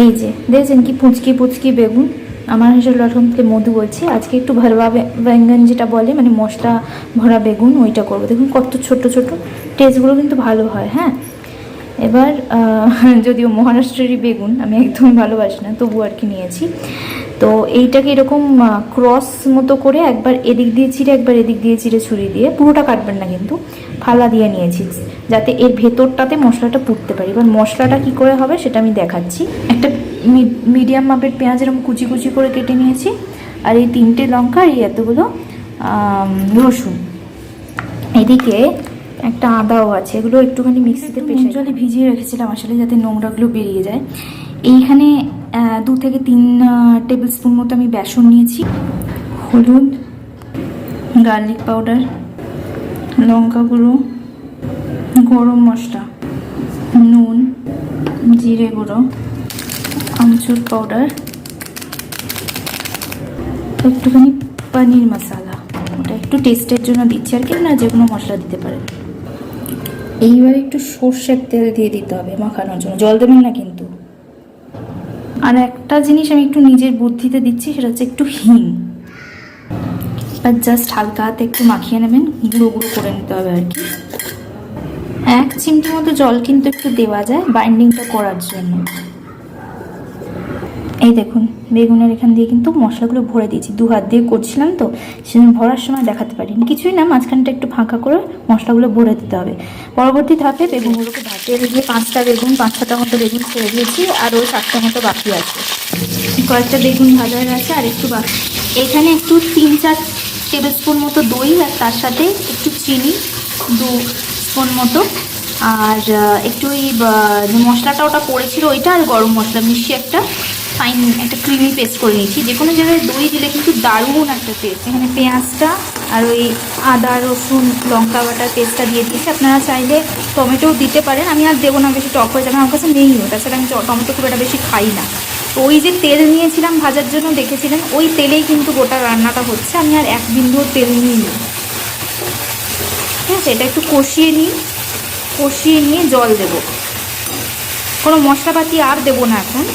এই যে দেখছেন কি পুচকি পুচকি বেগুন। আমার হিসেবে লটকন থেকে মধু বলছি, আজকে একটু ভরবা বেঙ্গন যেটা বলে, মানে মশলা ভরা বেগুন, ওইটা করবো। দেখুন কত ছোট ছোট, টেস্টগুলো কিন্তু ভালো হয়। হ্যাঁ, এবার যদিও মহারাষ্ট্রেরই বেগুন আমি একদমই ভালোবাসি না, তবু আর কি নিয়েছি। তো এইটাকে এরকম ক্রস মতো করে একবার এদিক দিয়ে চিড়ে একবার এদিক দিয়ে চিড়ে ছুরি দিয়ে, পুরোটা কাটবেন না কিন্তু, ফালা দিয়ে নিয়েছি যাতে এর ভেতরটাতে মশলাটা পুড়তে পারি। এবার মশলাটা কি করে হবে সেটা আমি দেখাচ্ছি। একটা মিডিয়াম মাপের পেঁয়াজ এরকম কুচি কুচি করে কেটে নিয়েছি, আর এই 3টে লঙ্কা আর এই এতগুলো রসুন। এদিকে একটা আদাও আছে, এগুলো একটুখানি মিক্সিতে পেস্ট জলে ভিজিয়ে রেখেছিলাম আসলে, যাতে নোংরাগুলো বেরিয়ে যায়। এইখানে 2 থেকে 3 টেবিল স্পুন মতো আমি বেসন নিয়েছি, হলুদ, গার্লিক পাউডার, লঙ্কা গুঁড়ো, গরম মশলা, নুন, জিরে গুঁড়ো, আমচুর পাউডার, একটুখানি পনির মশলা, ওটা একটু টেস্টের জন্য দিচ্ছি আর কি, না যে কোনো মশলা দিতে পারেন। এইবার একটু সর্ষের তেল দিয়ে দিতে হবে মাখানোর জন্য, জল দেবেন না কিন্তু। আর একটা জিনিস আমি একটু নিজের বুদ্ধিতে দিচ্ছি, সেটা হচ্ছে একটু হিং। আর জাস্ট হালকা হাতে একটু মাখিয়ে নেবেন, গুঁড়ো গুঁড়ো করে নিতে হবে আর কি। 1 চিমটি মতো জল কিন্তু একটু দেওয়া যায় বাইন্ডিংটা করার জন্য। এই দেখুন বেগুনের এখান দিয়ে কিন্তু মশলাগুলো ভরে দিয়েছি, 2 হাত দিয়ে করছিলাম তো সেজন্য ভরার সময় দেখাতে পারিনি। কিছুই না, মাঝখানটা একটু ফাঁকা করে মশলাগুলো ভরে দিতে হবে। পরবর্তী ধাপে বেগুনগুলোকে ভাজিয়ে দিয়ে 5টা বেগুন 5-6টা মতো বেগুন ছেড়ে দিয়েছি, আর ওই 7টা মতো বাকি আছে। কয়েকটা বেগুন ভাজা হয়ে গেছে, আর একটু বাকি। এখানে একটু 3-4 টেবিল স্পুন মতো দই, আর তার সাথে একটু চিনি 2 স্পুন মতো, আর একটু ওই যে মশলাটা ওটা পড়েছিল ওইটা, আর গরম মশলা মিশিয়ে একটা ফাইন একটা ক্রিমি পেস্ট করে নিয়েছি। যে কোনো জায়গায় দই দিলে কিন্তু দারুণ একটা টেস্ট। এখানে পেঁয়াজটা আর ওই আদা রসুন লঙ্কা বাটার পেস্টটা দিয়ে দিয়েছি। আপনারা চাইলে টমেটোও দিতে পারেন, আমি আর দেবো না, বেশি টক হয়ে যাবে, আমার কাছে নেইও। তাছাড়া আমি টমেটো খুব একটা বেশি খাই না। তো ওই যে তেল নিয়েছিলাম ভাজার জন্য দেখেছিলেন, ওই তেলেই কিন্তু গোটা রান্নাটা হচ্ছে। আমি আর 1 বিন্দুও তেল নিইনি। ঠিক আছে, এটা একটু কষিয়ে নিয়ে জল দেব। কোনো মশলাপাতি আর দেবো না এখন,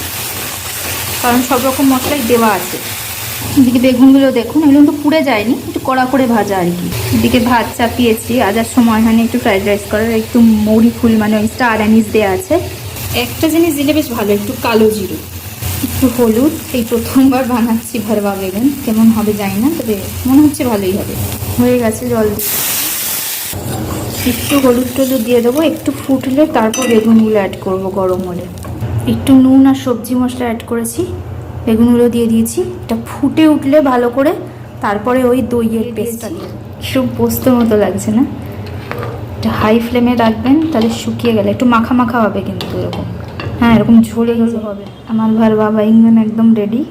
কারণ সব রকম মশলাই দেওয়া আছে। এদিকে বেগুনগুলো দেখুন, এগুলো কিন্তু পুড়ে যায়নি, একটু কড়া করে ভাজা আর কি। এদিকে ভাত চাপিয়েছি, আজার সময় এখানে একটু ফ্রাইড রাইস করার, একটু মৌরি ফুল মানে ওই স্টার অ্যানিস দেওয়া আছে। একটা জিনিস দিলে বেশ ভালো, একটু কালো জিরে, একটু হলুদ। এই প্রথমবার বানাচ্ছি ভরবা বেগুন, কেমন হবে জানি না, তবে মনে হচ্ছে ভালোই হবে। হয়ে গেছে, জল দিয়ে একটু হলুদ টলুদ দিয়ে দেবো। একটু ফুটলে তারপর বেগুনগুলো অ্যাড করব গরম হলে। একটু নুন আর সবজি মশলা অ্যাড করেছি, বেগুনগুলো দিয়ে দিয়েছি। এটা ফুটে উঠলে ভালো করে তারপরে ওই দইয়ের পেস্টটা দিয়ে, খুব পোস্তর মতো লাগছে না? এটা হাই ফ্লেমে রাখবেন, তাহলে শুকিয়ে গেলে একটু মাখা মাখা হবে কিন্তু এরকম। হ্যাঁ, এরকম ঝোলে ঝোলে হবে। আমার ভরবা বেগুন একদম রেডি।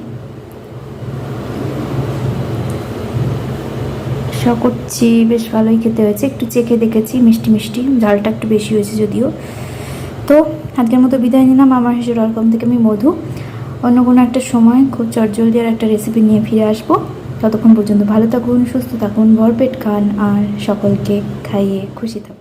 আশা করছি বেশ ভালোই খেতে হয়েছে। একটু চেখে দেখেছি, মিষ্টি মিষ্টি, ঝালটা একটু বেশি হয়েছে যদিও। তো আজকের মতো বিদায় নিলাম। আমার হেসে.com থেকে আমি মধু। অন্য কোনো একটা সময় খুব চটজলদি আর একটা রেসিপি নিয়ে ফিরে আসবো। ততক্ষণ পর্যন্ত ভালো থাকুন, সুস্থ থাকুন, ভরপেট খান, আর সকলকে খাইয়ে খুশি থাকুন।